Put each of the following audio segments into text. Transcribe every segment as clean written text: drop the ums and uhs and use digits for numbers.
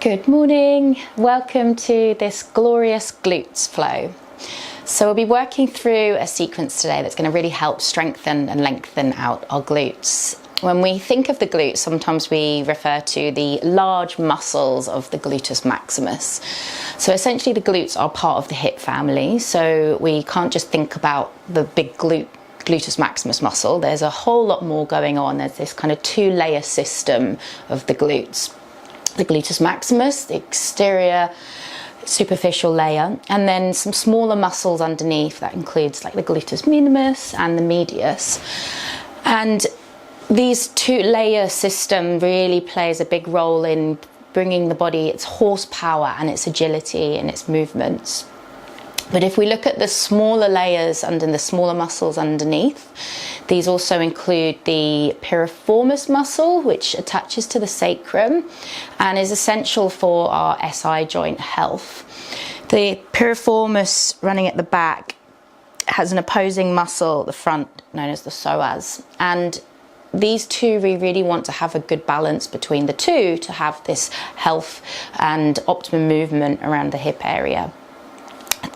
Good morning, welcome to this glorious glutes flow. So we'll be working through a sequence today that's going to really help strengthen and lengthen out our glutes. When we think of the glutes, sometimes we refer to the large muscles of the gluteus maximus. So essentially the glutes are part of the hip family, so we can't just think about the big gluteus maximus muscle. There's a whole lot more going on. There's this kind of two-layer system of the glutes. The gluteus maximus, the exterior superficial layer, and then some smaller muscles underneath. That includes like the gluteus minimus and the medius. And these two-layer system really plays a big role in bringing the body its horsepower and its agility and its movements. But if we look at the smaller layers under the smaller muscles underneath, these also include the piriformis muscle, which attaches to the sacrum and is essential for our SI joint health. The piriformis running at the back has an opposing muscle at the front known as the psoas, and these two, we really want to have a good balance between the two to have this health and optimum movement around the hip area.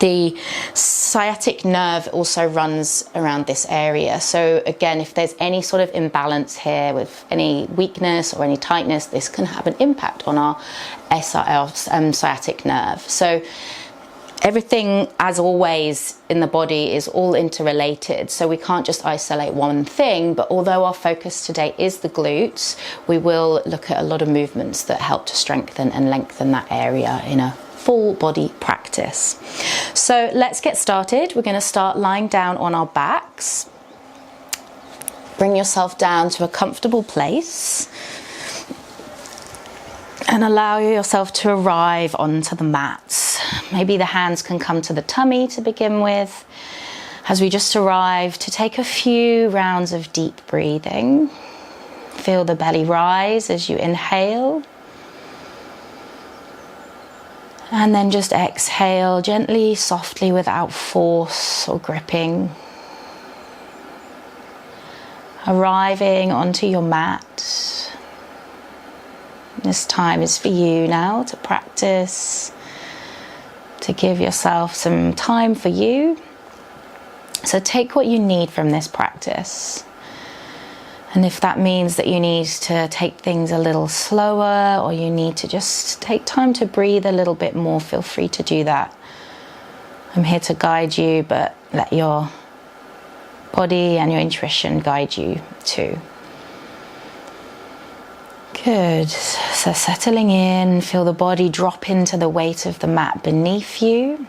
The sciatic nerve also runs around this area. So again, if there's any sort of imbalance here with any weakness or any tightness, this can have an impact on our sciatic nerve. So everything, as always, in the body is all interrelated. So we can't just isolate one thing, but although our focus today is the glutes, we will look at a lot of movements that help to strengthen and lengthen that area in a full body practice. So let's get started. We're going to start lying down on our backs. Bring yourself down to a comfortable place and allow yourself to arrive onto the mat. Maybe the hands can come to the tummy to begin with, as we just arrive, to take a few rounds of deep breathing. Feel the belly rise as you inhale. And then just exhale gently, softly, without force or gripping. Arriving onto your mat. This time is for you now to practice, to give yourself some time for you. So take what you need from this practice. And if that means that you need to take things a little slower, or you need to just take time to breathe a little bit more, feel free to do that. I'm here to guide you, but let your body and your intuition guide you too. Good. So settling in, feel the body drop into the weight of the mat beneath you.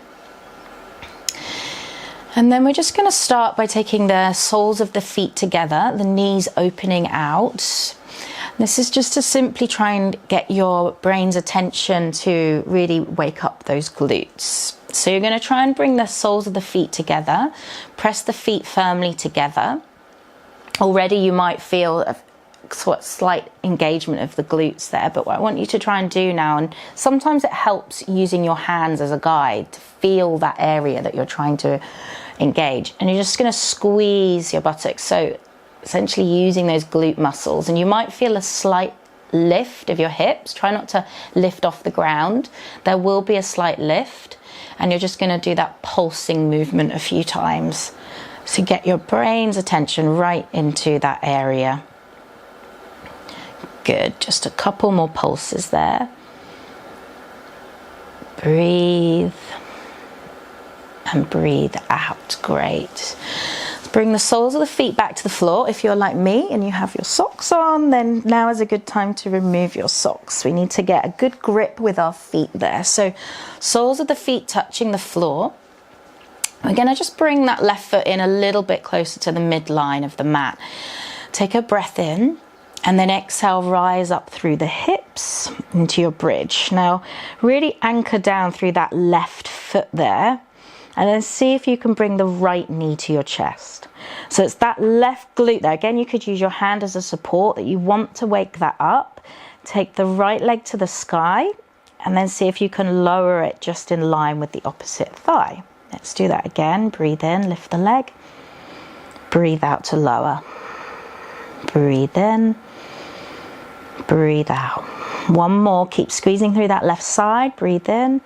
And then we're just going to start by taking the soles of the feet together, the knees opening out. This is just to simply try and get your brain's attention to really wake up those glutes. So you're going to try and bring the soles of the feet together, press the feet firmly together. Already you might feel a slight engagement of the glutes there, but what I want you to try and do now, and sometimes it helps using your hands as a guide to feel that area that you're trying to engage, and you're just going to squeeze your buttocks, so essentially using those glute muscles, and you might feel a slight lift of your hips. Try not to lift off the ground. There will be a slight lift, and you're just going to do that pulsing movement a few times to get your brain's attention right into that area. Good, just a couple more pulses there. Breathe and breathe out. Great. Let's bring the soles of the feet back to the floor. If you're like me and you have your socks on, then now is a good time to remove your socks. We need to get a good grip with our feet there. So soles of the feet touching the floor. We're going to just bring that left foot in a little bit closer to the midline of the mat. Take a breath in. And then exhale, rise up through the hips into your bridge. Now, really anchor down through that left foot there. And then see if you can bring the right knee to your chest. So it's that left glute there. Again, you could use your hand as a support that you want to wake that up. Take the right leg to the sky. And then see if you can lower it just in line with the opposite thigh. Let's do that again. Breathe in, lift the leg. Breathe out to lower. Breathe in. Breathe out. One more, keep squeezing through that left side, breathe in,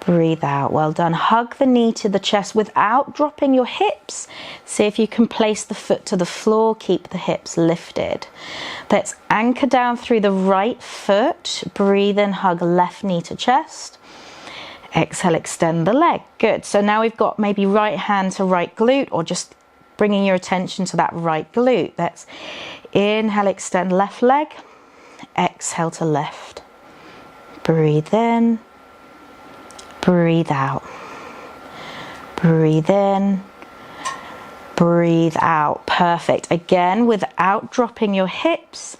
breathe out. Well done. Hug the knee to the chest without dropping your hips. See if you can place the foot to the floor, keep the hips lifted. Let's anchor down through the right foot, breathe in, hug left knee to chest. Exhale, extend the leg. Good. So now we've got maybe right hand to right glute, or just bringing your attention to that right glute. Let's inhale, extend left leg. Exhale to left. Breathe in. Breathe out. Breathe in. Breathe out. Perfect. Again, without dropping your hips.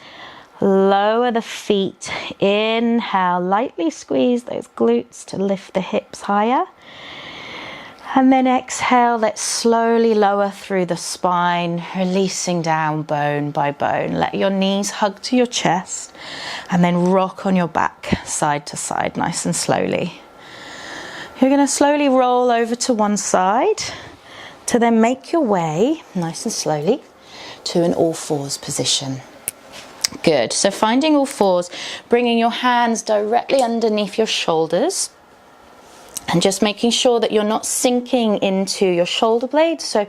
Lower the feet. Inhale, lightly squeeze those glutes to lift the hips higher. And then exhale, let's slowly lower through the spine, releasing down bone by bone. Let your knees hug to your chest and then rock on your back side to side, nice and slowly. You're going to slowly roll over to one side to then make your way, nice and slowly, to an all fours position. Good. So finding all fours, bringing your hands directly underneath your shoulders. And just making sure that you're not sinking into your shoulder blades. So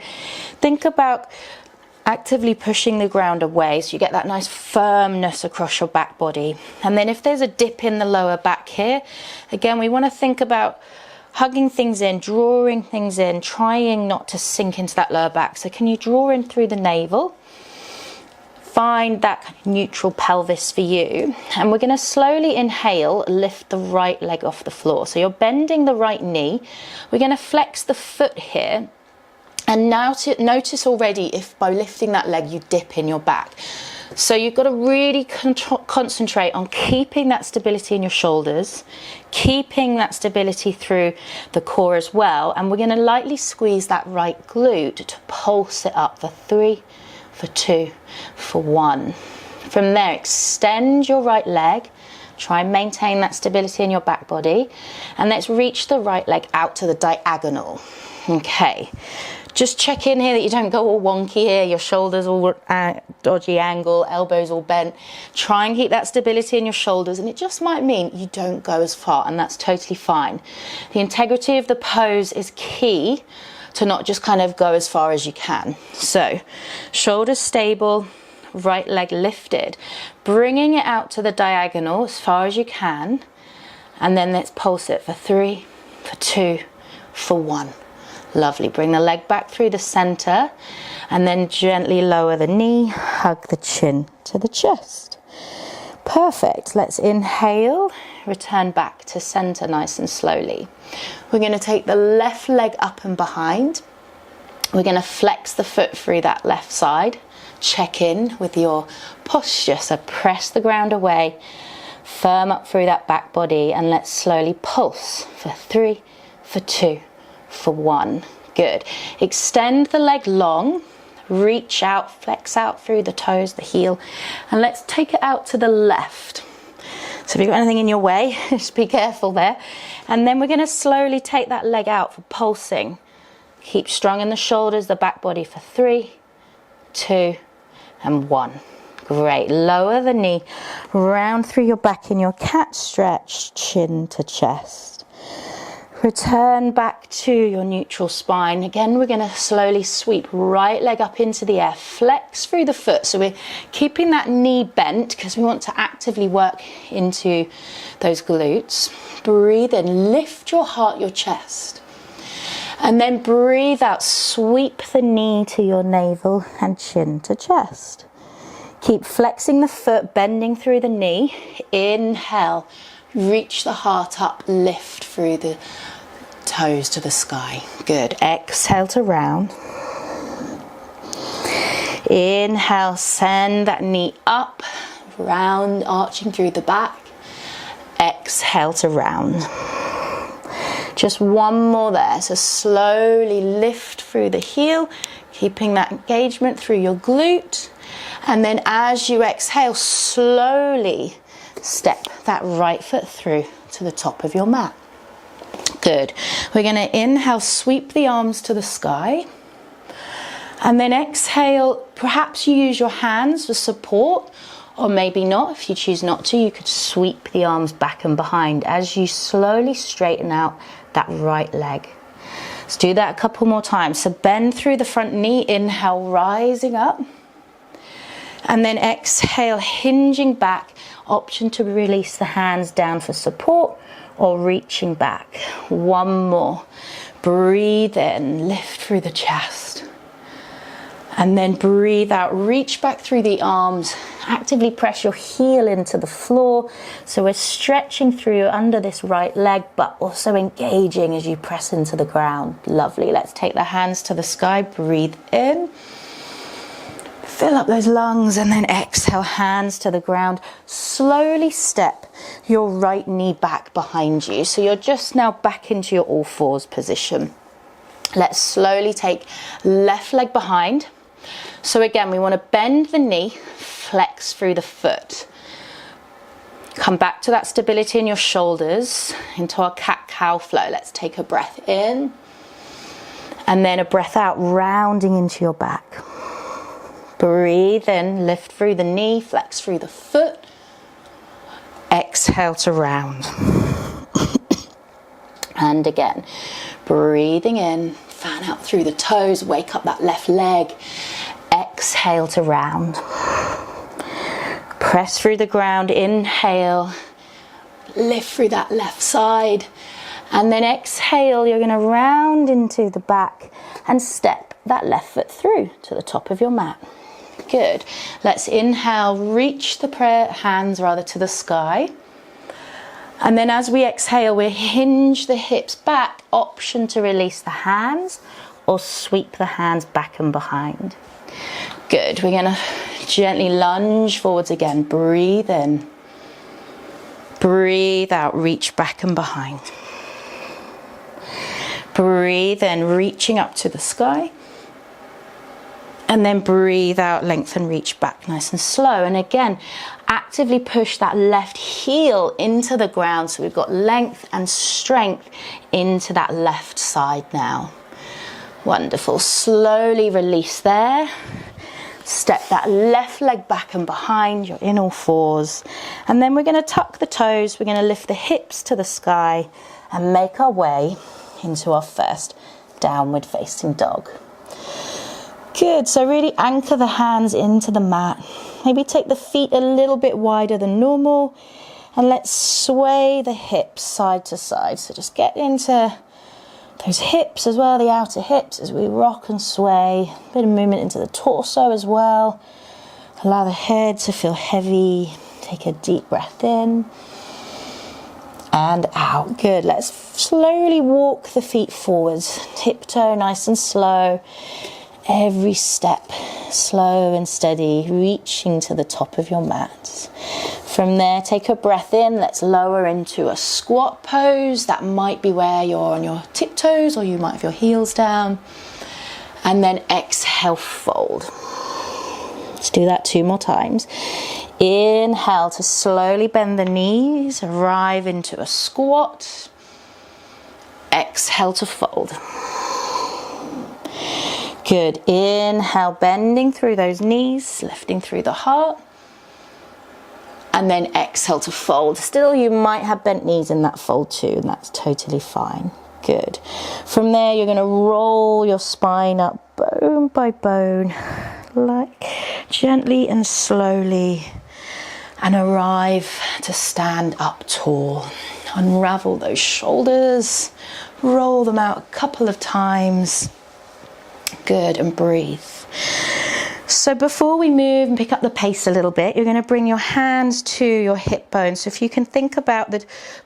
think about actively pushing the ground away so you get that nice firmness across your back body. And then if there's a dip in the lower back here, again, we want to think about hugging things in, drawing things in, trying not to sink into that lower back. So can you draw in through the navel? Find that neutral pelvis for you, and we're going to slowly inhale, lift the right leg off the floor. So you're bending the right knee. We're going to flex the foot here, and now to notice already if by lifting that leg you dip in your back. So you've got to really concentrate on keeping that stability in your shoulders, keeping that stability through the core as well, and we're going to lightly squeeze that right glute to pulse it up for 3, for 2, for 1. From there, extend your right leg. Try and maintain that stability in your back body. And let's reach the right leg out to the diagonal. Okay. Just check in here that you don't go all wonky here. Your shoulders all dodgy angle, elbows all bent. Try and keep that stability in your shoulders. And it just might mean you don't go as far, and that's totally fine. The integrity of the pose is key to not just kind of go as far as you can. So shoulders stable, right leg lifted, bringing it out to the diagonal as far as you can, and then let's pulse it for 3, for 2, for 1. Lovely. Bring the leg back through the center and then gently lower the knee, hug the chin to the chest. Perfect. Let's inhale, return back to center nice and slowly. We're going to take the left leg up and behind. We're going to flex the foot through that left side. Check in with your posture. So press the ground away, firm up through that back body, and let's slowly pulse for 3, for 2, for 1. Good. Extend the leg long. Reach out, flex out through the toes, the heel, and let's take it out to the left. So if you've got anything in your way, just be careful there. And then we're going to slowly take that leg out for pulsing. Keep strong in the shoulders, the back body for 3, 2, and 1. Great. Lower the knee, round through your back in your cat stretch, chin to chest. Return back to your neutral spine. Again, we're going to slowly sweep right leg up into the air, flex through the foot. So we're keeping that knee bent because we want to actively work into those glutes. Breathe in, lift your heart, your chest. And then breathe out, sweep the knee to your navel and chin to chest. Keep flexing the foot, bending through the knee. Inhale, reach the heart up, lift through the toes to the sky. Good. Exhale to round. Inhale, send that knee up, round, arching through the back. Exhale to round. Just one more there. So slowly lift through the heel, keeping that engagement through your glute. And then as you exhale, slowly step that right foot through to the top of your mat. Good. We're going to inhale, sweep the arms to the sky. And then exhale, perhaps you use your hands for support, or maybe not. If you choose not to, you could sweep the arms back and behind as you slowly straighten out that right leg. Let's do that a couple more times. So bend through the front knee, inhale, rising up. And then exhale, hinging back. Option to release the hands down for support or reaching back. One more. Breathe in, lift through the chest. And then breathe out, reach back through the arms. Actively press your heel into the floor. So we're stretching through under this right leg, but also engaging as you press into the ground. Lovely. Let's take the hands to the sky. Breathe in. Fill up those lungs and then exhale, hands to the ground. Slowly step your right knee back behind you. So you're just now back into your all fours position. Let's slowly take left leg behind. So again, we want to bend the knee, flex through the foot. Come back to that stability in your shoulders, into our cat-cow flow. Let's take a breath in and then a breath out, rounding into your back. Breathe in, lift through the knee, flex through the foot. Exhale to round. And again, breathing in, fan out through the toes, wake up that left leg. Exhale to round. Press through the ground, inhale, lift through that left side. And then exhale, you're going to round into the back and step that left foot through to the top of your mat. Good. Let's inhale, reach the hands to the sky. And then as we exhale, we hinge the hips back. Option to release the hands or sweep the hands back and behind. Good. We're going to gently lunge forwards again. Breathe in. Breathe out, reach back and behind. Breathe in, reaching up to the sky. And then breathe out, lengthen, reach back, nice and slow. And again, actively push that left heel into the ground. So we've got length and strength into that left side now. Wonderful. Slowly release there. Step that left leg back and behind. You're in all fours. And then we're going to tuck the toes. We're going to lift the hips to the sky and make our way into our first downward facing dog. Good, so really anchor the hands into the mat. Maybe take the feet a little bit wider than normal. And let's sway the hips side to side. So just get into those hips as well, the outer hips, as we rock and sway. A bit of movement into the torso as well. Allow the head to feel heavy. Take a deep breath in. And out. Good, let's slowly walk the feet forwards. Tiptoe nice and slow. Every step slow and steady, reaching to the top of your mat. From there, take a breath in. Let's lower into a squat pose. That might be where you're on your tiptoes, or you might have your heels down. And then exhale, fold. Let's do that 2 more times. Inhale to slowly bend the knees, arrive into a squat. Exhale to fold. Good. Inhale, bending through those knees, lifting through the heart. And then exhale to fold. Still, you might have bent knees in that fold too, and that's totally fine. Good. From there, you're going to roll your spine up bone by bone, like gently and slowly, and arrive to stand up tall. Unravel those shoulders, roll them out a couple of times. Good, and breathe. So before we move and pick up the pace a little bit, you're going to bring your hands to your hip bones. So if you can think about the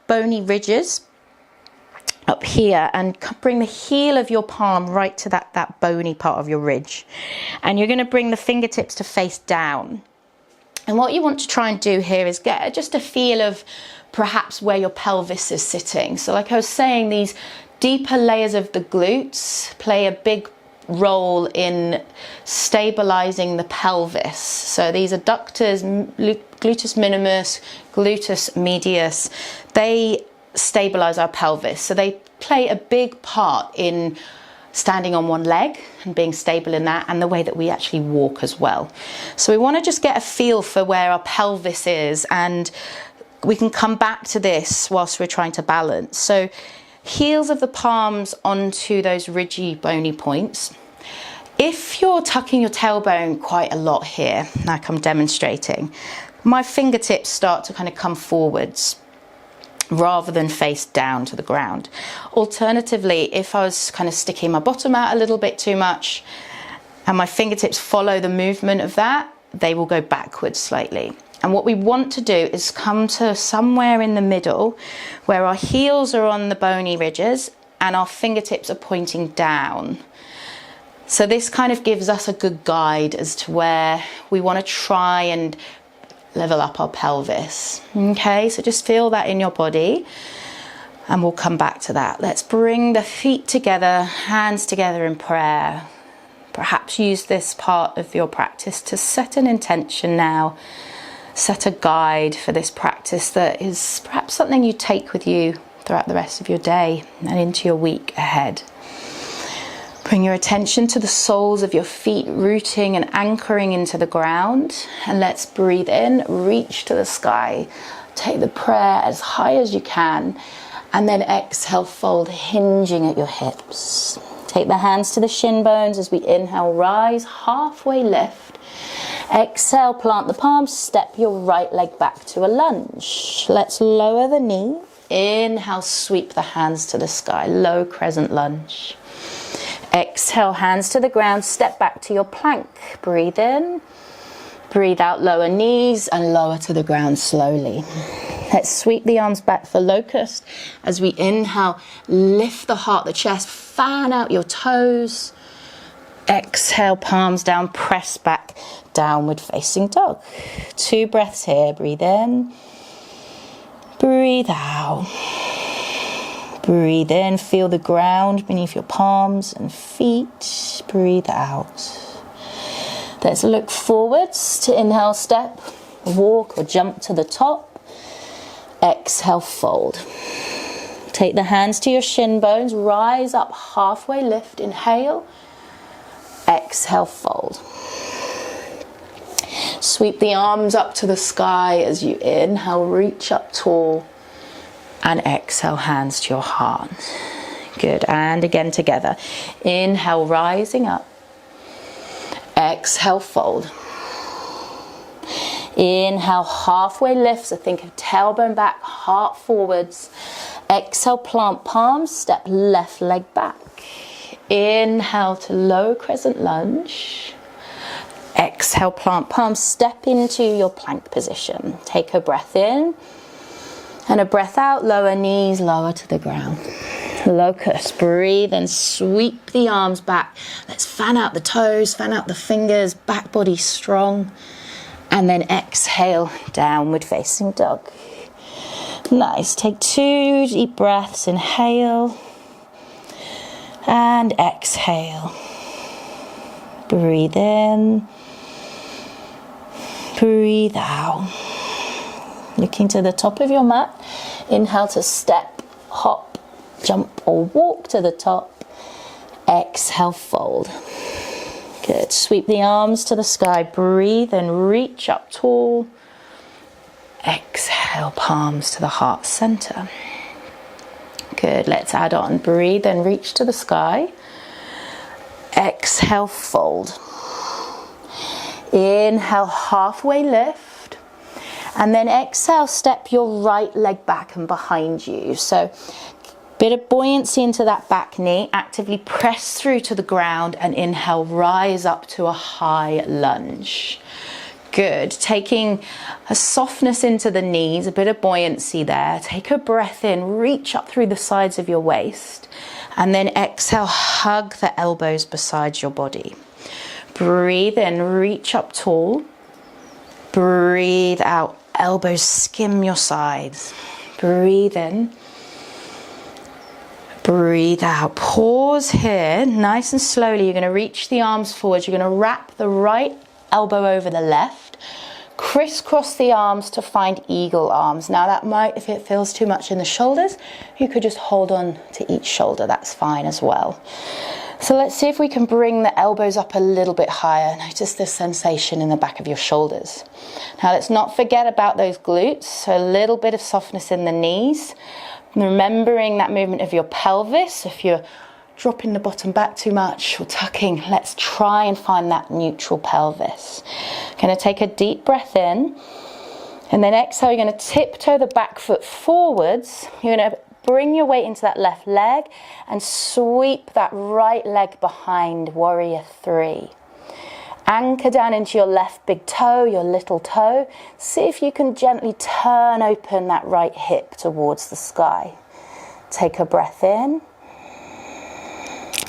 bony ridges up here and bring the heel of your palm right to that bony part of your ridge. And you're going to bring the fingertips to face down. And what you want to try and do here is get just a feel of perhaps where your pelvis is sitting. So like I was saying, these deeper layers of the glutes play a big role in stabilizing the pelvis. So these abductors, gluteus minimus, gluteus medius, they stabilize our pelvis. So they play a big part in standing on one leg and being stable in that, and the way that we actually walk as well. So we want to just get a feel for where our pelvis is, and we can come back to this whilst we're trying to balance. So heels of the palms onto those ridgy bony points. If you're tucking your tailbone quite a lot here, like I'm demonstrating, my fingertips start to kind of come forwards rather than face down to the ground. Alternatively, if I was kind of sticking my bottom out a little bit too much and my fingertips follow the movement of that, they will go backwards slightly. And what we want to do is come to somewhere in the middle where our heels are on the bony ridges and our fingertips are pointing down. So this kind of gives us a good guide as to where we want to try and level up our pelvis. Okay, so just feel that in your body and we'll come back to that. Let's bring the feet together, hands together in prayer. Perhaps use this part of your practice to set an intention now, set a guide for this practice that is perhaps something you take with you throughout the rest of your day and into your week ahead. Bring your attention to the soles of your feet, rooting and anchoring into the ground. And let's breathe in, reach to the sky. Take the prayer as high as you can. And then exhale, fold, hinging at your hips. Take the hands to the shin bones as we inhale, rise, halfway lift. Exhale, plant the palms, step your right leg back to a lunge. Let's lower the knee. Inhale, sweep the hands to the sky, low crescent lunge. Exhale, hands to the ground, step back to your plank. Breathe in, breathe out, lower knees and lower to the ground slowly. Let's sweep the arms back for locust. As we inhale, lift the heart, the chest, fan out your toes. Exhale, palms down, press back, downward facing dog. 2 breaths here, breathe in, breathe out. Breathe in, feel the ground beneath your palms and feet. Breathe out. Let's look forwards to inhale, step, walk or jump to the top. Exhale, fold. Take the hands to your shin bones, rise up, halfway lift, inhale. Exhale, fold. Sweep the arms up to the sky as you inhale, reach up tall. And exhale, hands to your heart. Good, and again together. Inhale, rising up. Exhale, fold. Inhale, halfway lift, so think of tailbone back, heart forwards. Exhale, plant palms, step left leg back. Inhale to low crescent lunge. Exhale, plant palms, step into your plank position. Take a breath in. And a breath out, lower knees, lower to the ground. Locust, breathe and sweep the arms back. Let's fan out the toes, fan out the fingers, back body strong. And then exhale, downward facing dog. Nice, take 2 deep breaths, inhale. And exhale. Breathe in. Breathe out. Looking to the top of your mat. Inhale to step, hop, jump or walk to the top. Exhale, fold. Good. Sweep the arms to the sky. Breathe and reach up tall. Exhale, palms to the heart center. Good. Let's add on. Breathe and reach to the sky. Exhale, fold. Inhale, halfway lift. And then exhale, step your right leg back and behind you. So bit of buoyancy into that back knee. Actively press through to the ground and inhale, rise up to a high lunge. Good. Taking a softness into the knees, a bit of buoyancy there. Take a breath in, reach up through the sides of your waist. And then exhale, hug the elbows beside your body. Breathe in, reach up tall. Breathe out. Elbows skim your sides. Breathe in. Breathe out. Pause here. Nice and slowly. You're going to reach the arms forward. You're going to wrap the right elbow over the left. Crisscross the arms to find eagle arms. Now that might, if it feels too much in the shoulders, you could just hold on to each shoulder. That's fine as well. So let's see if we can bring the elbows up a little bit higher. Notice the sensation in the back of your shoulders. Now let's not forget about those glutes, so a little bit of softness in the knees. Remembering that movement of your pelvis. If you're dropping the bottom back too much or tucking, let's try and find that neutral pelvis. Going to take a deep breath in, and then exhale, you're going to tiptoe the back foot forwards. You're going to bring your weight into that left leg and sweep that right leg behind, warrior three. Anchor down into your left big toe, your little toe. See if you can gently turn open that right hip towards the sky. Take a breath in.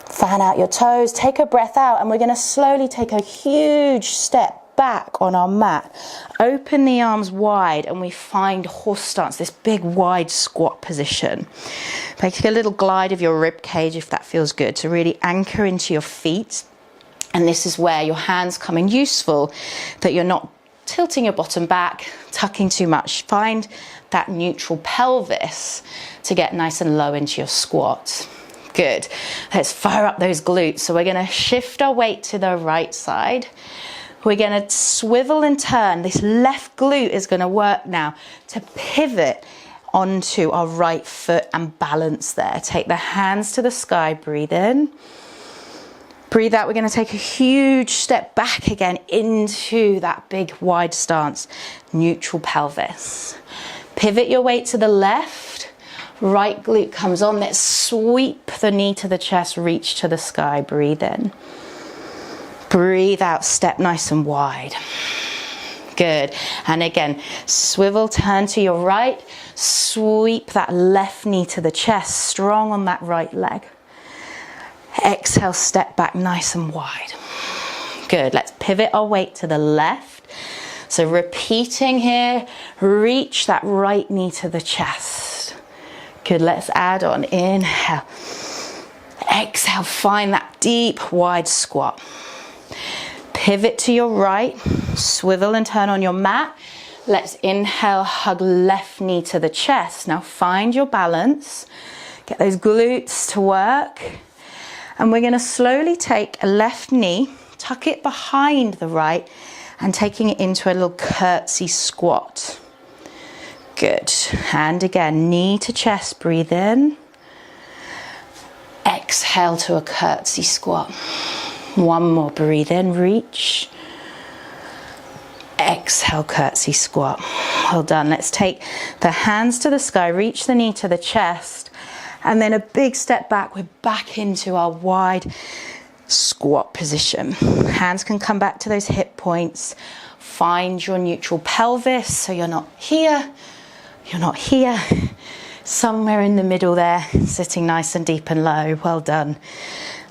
Fan out your toes, take a breath out, and we're going to slowly take a huge step back on our mat. Open the arms wide and we find horse stance, this big wide squat position. Take a little glide of your rib cage if that feels good, to really anchor into your feet. And this is where your hands come in useful, that you're not tilting your bottom back, tucking too much. Find that neutral pelvis to get nice and low into your squat. Good. Let's fire up those glutes. So we're going to shift our weight to the right side. We're going to swivel and turn. This left glute is going to work now to pivot onto our right foot and balance there. Take the hands to the sky, breathe in. Breathe out, we're going to take a huge step back again into that big wide stance, neutral pelvis. Pivot your weight to the left, right glute comes on. Let's sweep the knee to the chest, reach to the sky, breathe in. Breathe out, step nice and wide. Good. And again, swivel, turn to your right, sweep that left knee to the chest, strong on that right leg. Exhale, step back nice and wide. Good. Let's pivot our weight to the left. So repeating here, reach that right knee to the chest. Good. Let's add on. Inhale. Exhale, find that deep, wide squat. Pivot to your right, swivel and turn on your mat. Let's inhale, hug left knee to the chest. Now find your balance. Get those glutes to work. And we're going to slowly take a left knee, tuck it behind the right, and taking it into a little curtsy squat. Good. And again, knee to chest, breathe in. Exhale to a curtsy squat. One more, breathe in, reach. Exhale, curtsy squat. Well done. Let's take the hands to the sky, reach the knee to the chest, and then a big step back. We're back into our wide squat position. Hands can come back to those hip points. Find your neutral pelvis, so you're not here, somewhere in the middle there, sitting nice and deep and low. Well done.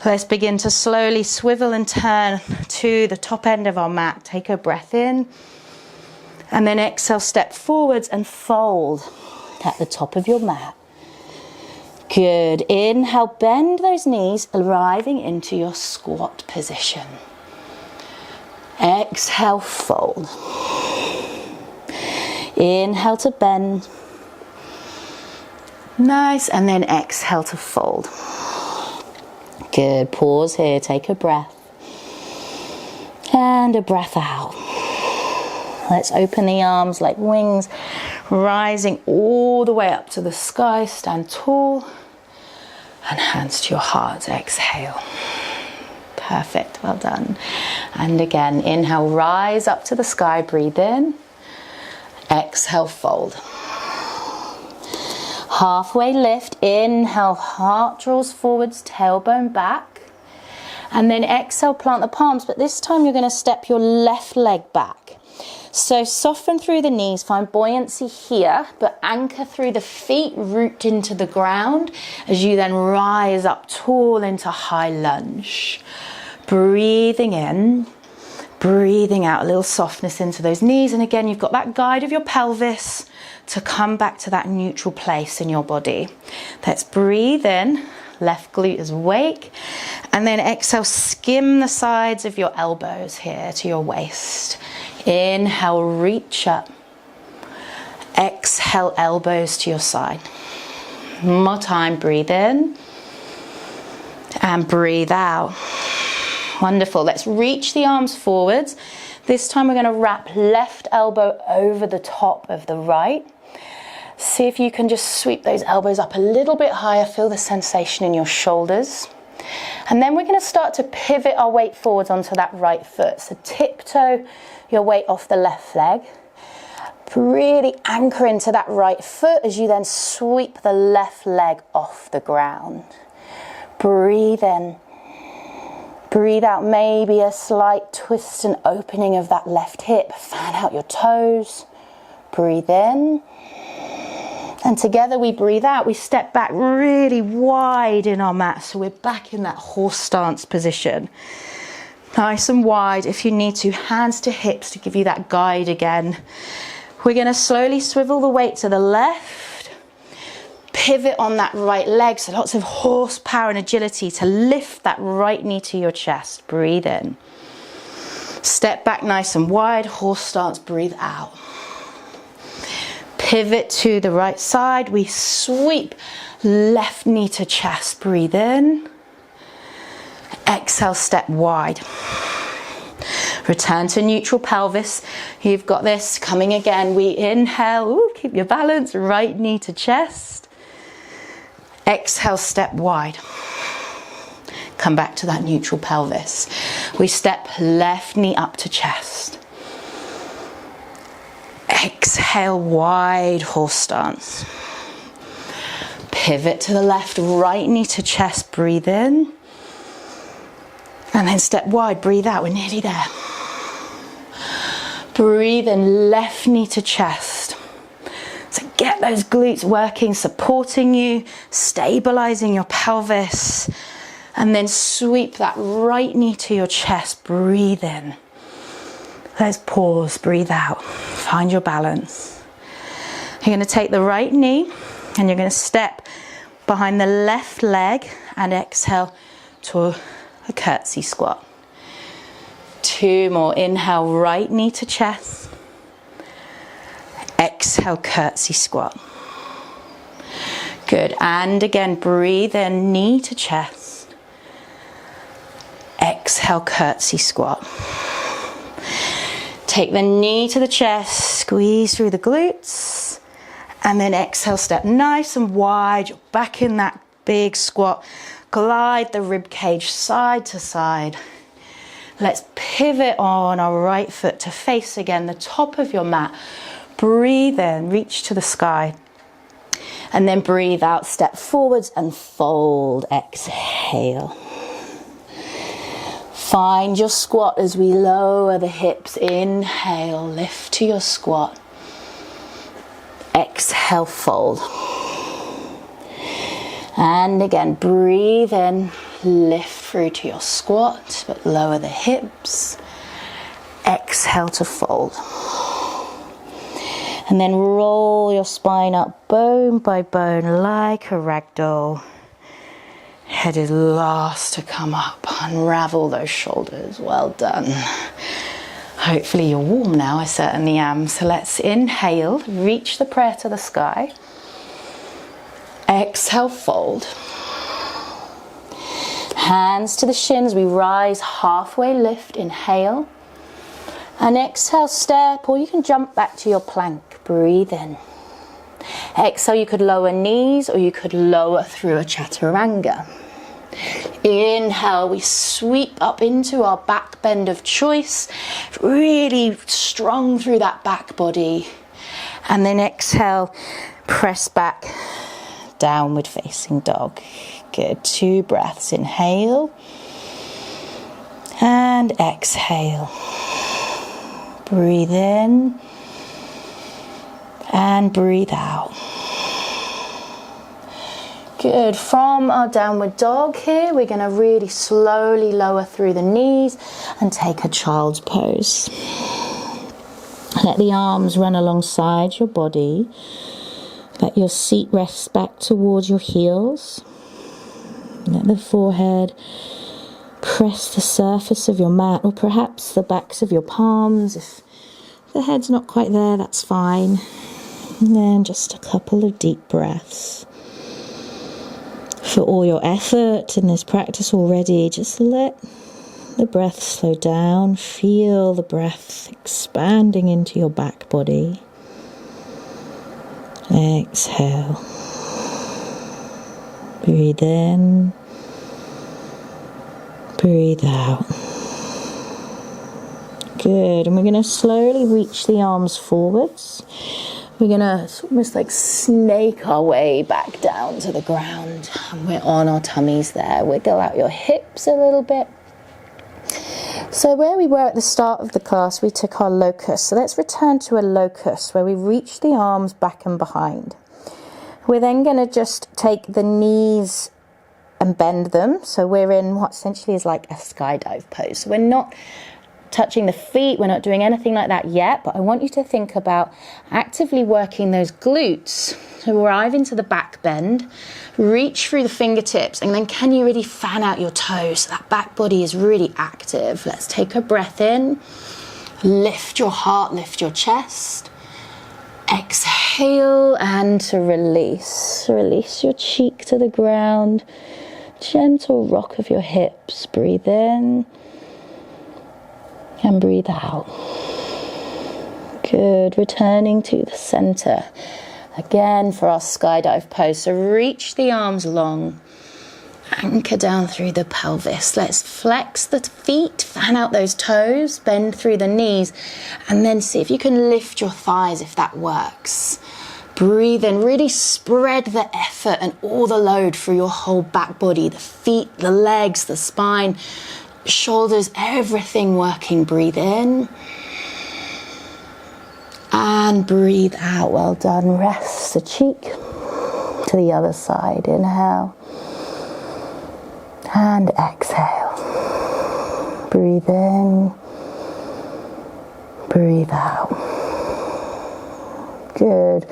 Let's begin to slowly swivel and turn to the top end of our mat. Take a breath in, and then exhale, step forwards and fold at the top of your mat. Good. Inhale, bend those knees, arriving into your squat position. Exhale, fold. Inhale to bend. Nice. And then exhale to fold. Good. Pause here. Take a breath. And a breath out. Let's open the arms like wings, rising all the way up to the sky. Stand tall. And hands to your heart. Exhale. Perfect. Well done. And again, inhale, rise up to the sky. Breathe in. Exhale, fold. Halfway lift. Inhale, heart draws forwards, tailbone back. And then exhale, plant the palms. But this time you're going to step your left leg back. So soften through the knees, find buoyancy here, but anchor through the feet, root into the ground as you then rise up tall into high lunge. Breathing in, breathing out, a little softness into those knees. And again, you've got that guide of your pelvis to come back to that neutral place in your body. Let's breathe in, left glute is awake. And then exhale, skim the sides of your elbows here to your waist. Inhale, reach up. Exhale, elbows to your side. One more time, breathe in. And breathe out. Wonderful. Let's reach the arms forwards. This time we're going to wrap left elbow over the top of the right. See if you can just sweep those elbows up a little bit higher. Feel the sensation in your shoulders. And then we're going to start to pivot our weight forwards onto that right foot. So tiptoe your weight off the left leg. Really anchor into that right foot as you then sweep the left leg off the ground. Breathe in. Breathe out, maybe a slight twist and opening of that left hip. Fan out your toes. Breathe in. And together we breathe out. We step back really wide in our mat. So we're back in that horse stance position. Nice and wide. If you need to, hands to hips to give you that guide again. We're going to slowly swivel the weight to the left. Pivot on that right leg. So lots of horsepower and agility to lift that right knee to your chest. Breathe in. Step back nice and wide. Horse stance. Breathe out. Pivot to the right side. We sweep left knee to chest. Breathe in. Exhale, step wide. Return to neutral pelvis. You've got this. Coming again. We inhale. Ooh, keep your balance. Right knee to chest. Exhale, step wide. Come back to that neutral pelvis. We step left knee up to chest. Exhale, wide horse stance. Pivot to the left, right knee to chest. Breathe in. And then step wide, breathe out. We're nearly there. Breathe in, left knee to chest. So get those glutes working, supporting you, stabilizing your pelvis. And then sweep that right knee to your chest. Breathe in. Let's pause, breathe out. Find your balance. You're going to take the right knee and you're going to step behind the left leg and exhale to a curtsy squat. 2 more. Inhale, right knee to chest. Exhale, curtsy squat. Good. And again, breathe in, knee to chest. Exhale, curtsy squat. Take the knee to the chest, squeeze through the glutes, and then exhale, step nice and wide. You're back in that big squat. Glide the rib cage side to side. Let's pivot on our right foot to face again the top of your mat. Breathe in, reach to the sky. And then breathe out, step forwards and fold. Exhale. Find your squat as we lower the hips. Inhale, lift to your squat. Exhale, fold. And again, breathe in, lift through to your squat, but lower the hips. Exhale to fold. And then roll your spine up bone by bone like a ragdoll. Head is last to come up. Unravel those shoulders. Well done. Hopefully you're warm now. I certainly am. So let's inhale, reach the prayer to the sky. Exhale, fold. Hands to the shins. We rise, halfway lift. Inhale. And exhale, step, or you can jump back to your plank. Breathe in. Exhale, you could lower knees or you could lower through a chaturanga. Inhale, we sweep up into our back bend of choice, really strong through that back body. And then exhale, press back, downward facing dog. Good, 2 breaths. Inhale and exhale. Breathe in and breathe out. Good. From our downward dog here, we're going to really slowly lower through the knees and take a child's pose. Let the arms run alongside your body. Let your seat rest back towards your heels. Let the forehead press the surface of your mat, or perhaps the backs of your palms. If the head's not quite there, that's fine. And then just a couple of deep breaths. for all your effort in this practice already. Just let the breath slow down. Feel the breath expanding into your back body. Exhale. Breathe in. Breathe out. Good. And we're going to slowly reach the arms forwards. We're going to almost like snake our way back down to the ground. And we're on our tummies there. Wiggle out your hips a little bit. So where we were at the start of the class, we took our locus. So let's return to a locus where we reach the arms back and behind. We're then going to just take the knees and bend them. So we're in what essentially is like a skydive pose. So we're not touching the feet, we're not doing anything like that yet, but I want you to think about actively working those glutes. So arrive into the back bend, reach through the fingertips, and then can you really fan out your toes so that back body is really active. Let's take a breath in, lift your heart, lift your chest, exhale, and to release your cheek to the ground, gentle rock of your hips. Breathe in and breathe out. Good. Returning to the center again for our skydive pose. So reach the arms long, anchor down through the pelvis. Let's flex the feet, fan out those toes, bend through the knees, and then see if you can lift your thighs if that works. Breathe in, really spread the effort and all the load through your whole back body, the feet, the legs, the spine, shoulders, everything working. Breathe in and breathe out. Well done. Rest the cheek to the other side. Inhale and exhale. Breathe in, breathe out. Good.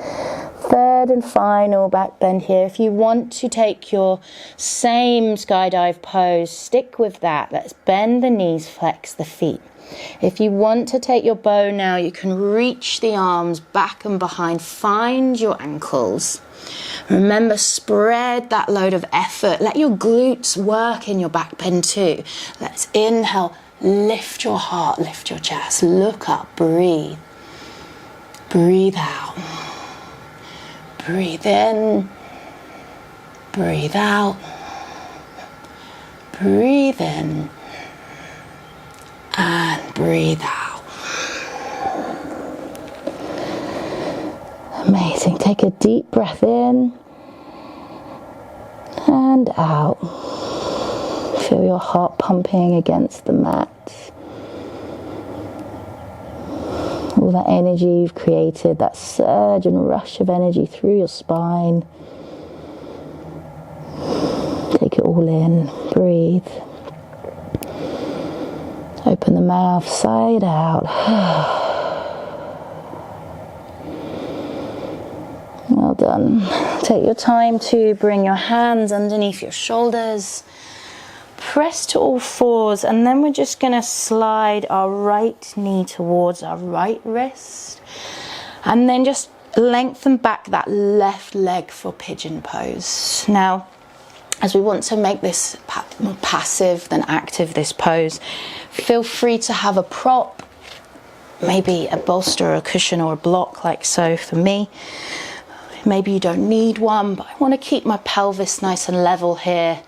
Third and final back bend here. If you want to take your same skydive pose, stick with that. Let's bend the knees, flex the feet. If you want to take your bow now, you can reach the arms back and behind. Find your ankles. Remember, spread that load of effort. Let your glutes work in your back bend too. Let's inhale, lift your heart, lift your chest. Look up, breathe. Breathe out. Breathe in, breathe out, breathe in, and breathe out. Amazing. Take a deep breath in and out. Feel your heart pumping against the mat. All that energy you've created, that surge and rush of energy through your spine. Take it all in. Breathe. Open the mouth, side out. Well done. Take your time to bring your hands underneath your shoulders. Press to all fours, and then we're just going to slide our right knee towards our right wrist, and then just lengthen back that left leg for pigeon pose. Now, as we want to make this more passive than active, this pose, feel free to have a prop, maybe a bolster or a cushion or a block like so for me. Maybe you don't need one, but I want to keep my pelvis nice and level here.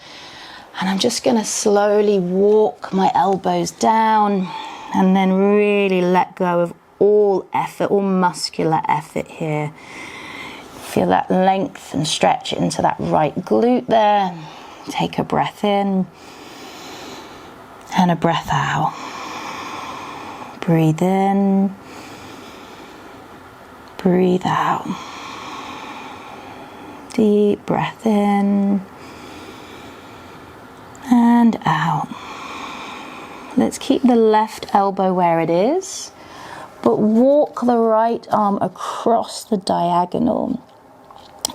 And I'm just going to slowly walk my elbows down and then really let go of all effort, all muscular effort here. Feel that length and stretch into that right glute there. Take a breath in and a breath out. Breathe in, breathe out. Deep breath in and out. Let's keep the left elbow where it is, but walk the right arm across the diagonal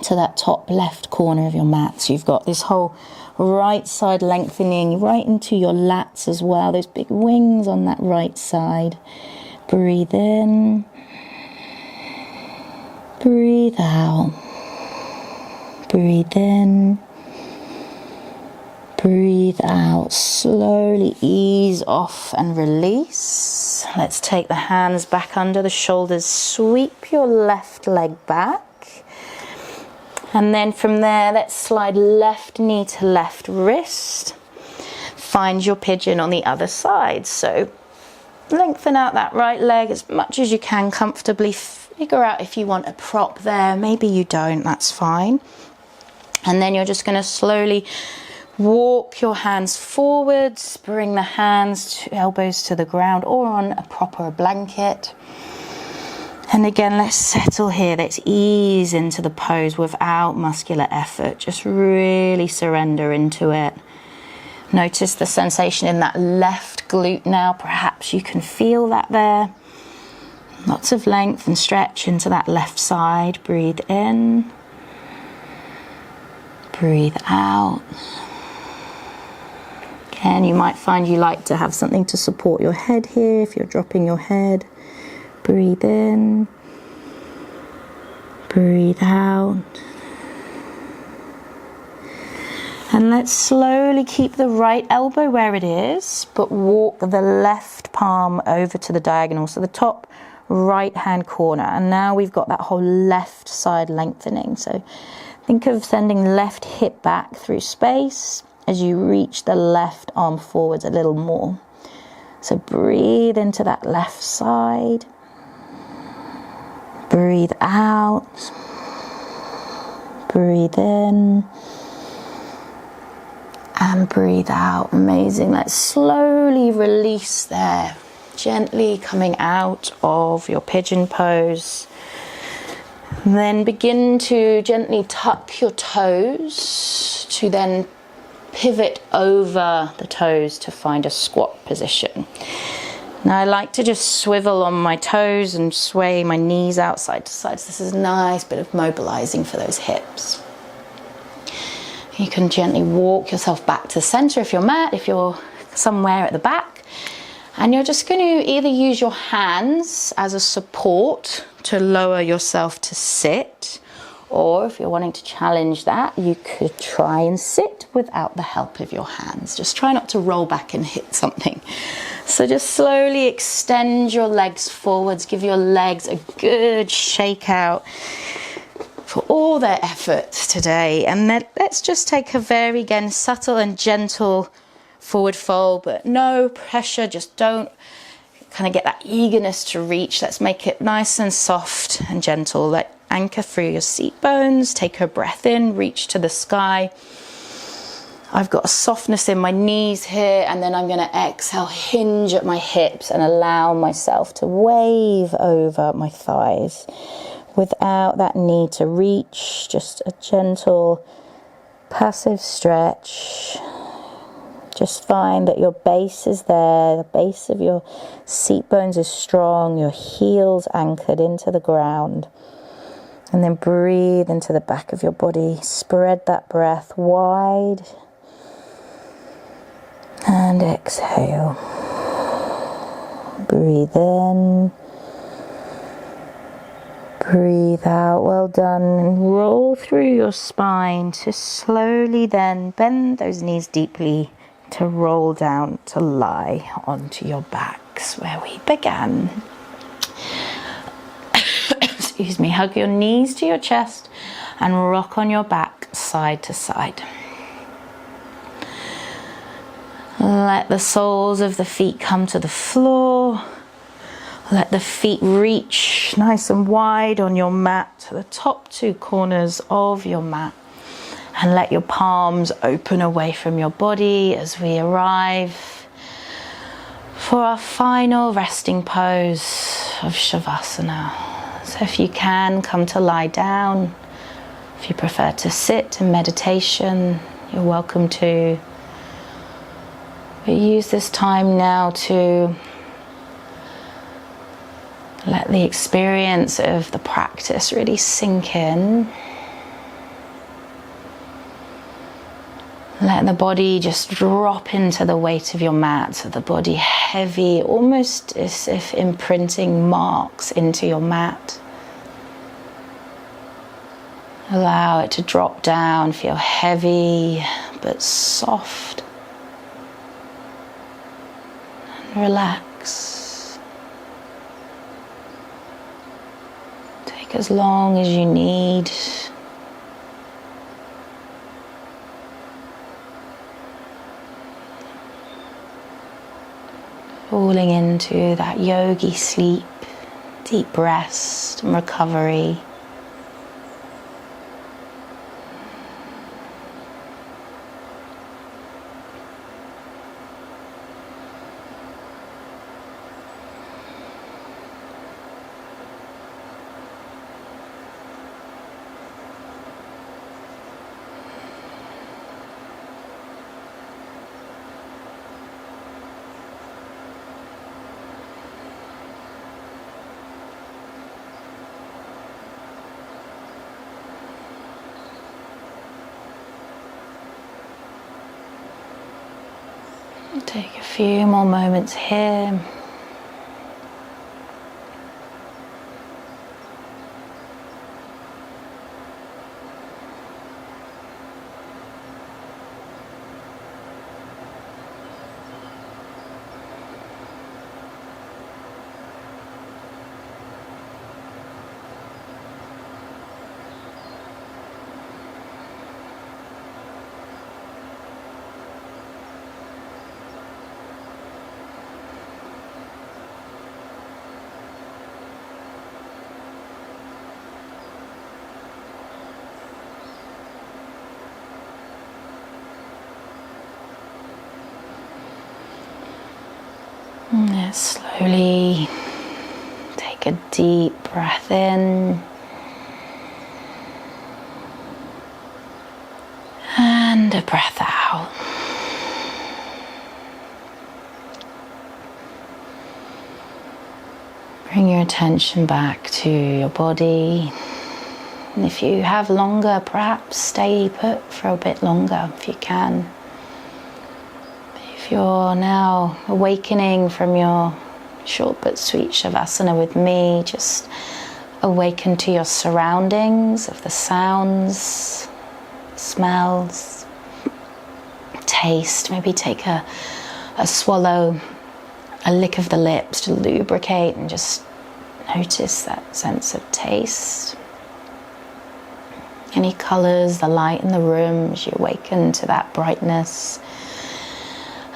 to that top left corner of your mat. So you've got this whole right side lengthening right into your lats as well, those big wings on that right side. Breathe in, breathe out, breathe in, Breathe out, slowly ease off and release. Let's take the hands back under the shoulders, sweep your left leg back. And then from there, let's slide left knee to left wrist. Find your pigeon on the other side. So lengthen out that right leg as much as you can comfortably. Figure out if you want a prop there. Maybe you don't, that's fine. And then you're just going to slowly walk your hands forwards, bring the hands, elbows to the ground or on a proper blanket. And again, let's settle here. Let's ease into the pose without muscular effort. Just really surrender into it. Notice the sensation in that left glute now. Perhaps you can feel that there. Lots of length and stretch into that left side. Breathe in. Breathe out. Again, you might find you like to have something to support your head here if you're dropping your head. Breathe in. Breathe out. And let's slowly keep the right elbow where it is, but walk the left palm over to the diagonal, so the top right hand corner. And now we've got that whole left side lengthening. So think of sending left hip back through space as you reach the left arm forwards a little more. So breathe into that left side. Breathe out. Breathe in. And breathe out. Amazing. Let's slowly release there. Gently coming out of your pigeon pose. And then begin to gently tuck your toes to then pivot over the toes to find a squat position. Now I like to just swivel on my toes and sway my knees out side to side. So this is a nice bit of mobilizing for those hips. You can gently walk yourself back to the center if you're somewhere at the back. And you're just going to either use your hands as a support to lower yourself to sit, or if you're wanting to challenge that, you could try and sit without the help of your hands. Just try not to roll back and hit something. So just slowly extend your legs forwards, give your legs a good shake out for all their efforts today. And then let's just take a very, again, subtle and gentle forward fold, but no pressure. Just don't kind of get that eagerness to reach. Let's make it nice and soft and gentle. Let anchor through your seat bones. Take a breath in, reach to the sky. I've got a softness in my knees here, and then I'm going to exhale, hinge at my hips and allow myself to wave over my thighs without that need to reach. Just a gentle, passive stretch. Just find that your base is there, the base of your seat bones is strong, your heels anchored into the ground. And then breathe into the back of your body. Spread that breath wide. And exhale. Breathe in. Breathe out. Well done. And roll through your spine to slowly then bend those knees deeply to roll down to lie onto your backs where we began. Excuse me. Hug your knees to your chest and rock on your back side to side. Let the soles of the feet come to the floor. Let the feet reach nice and wide on your mat to the top two corners of your mat. And let your palms open away from your body as we arrive for our final resting pose of Shavasana. So if you can, come to lie down. If you prefer to sit in meditation, you're welcome to. But use this time now to let the experience of the practice really sink in. Let the body just drop into the weight of your mat, so the body heavy, almost as if imprinting marks into your mat. Allow it to drop down, feel heavy, but soft. And relax. Take as long as you need. Falling into that yogi sleep, deep rest and recovery. Take a few more moments here. And slowly take a deep breath in and a breath out. Bring your attention back to your body. And if you have longer, perhaps stay put for a bit longer if you can. If you're now awakening from your short but sweet Shavasana with me, just awaken to your surroundings of the sounds, smells, taste. Maybe take a swallow, a lick of the lips to lubricate and just notice that sense of taste. Any colours, the light in the room as you awaken to that brightness.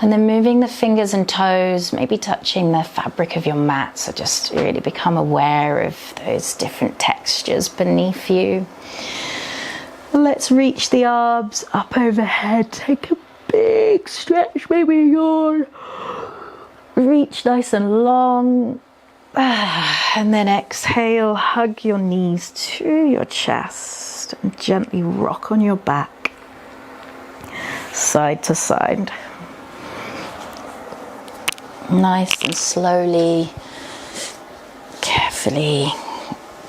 And then moving the fingers and toes, maybe touching the fabric of your mat, so just really become aware of those different textures beneath you. Let's reach the arms up overhead, take a big stretch, maybe yawn. Reach nice and long, and then exhale, hug your knees to your chest and gently rock on your back, side to side. Nice and slowly, carefully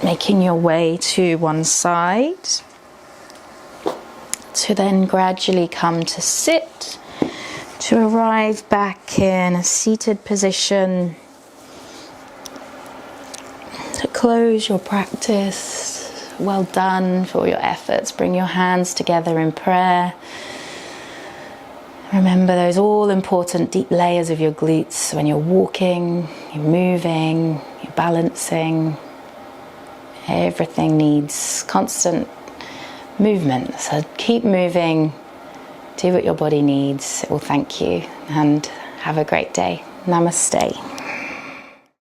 making your way to one side, to then gradually come to sit, to arrive back in a seated position, to close your practice. Well done for all your efforts. Bring your hands together in prayer. Remember those all important deep layers of your glutes when you're walking, you're moving, you're balancing. Everything needs constant movement. So keep moving, do what your body needs. It will thank you, and have a great day. Namaste.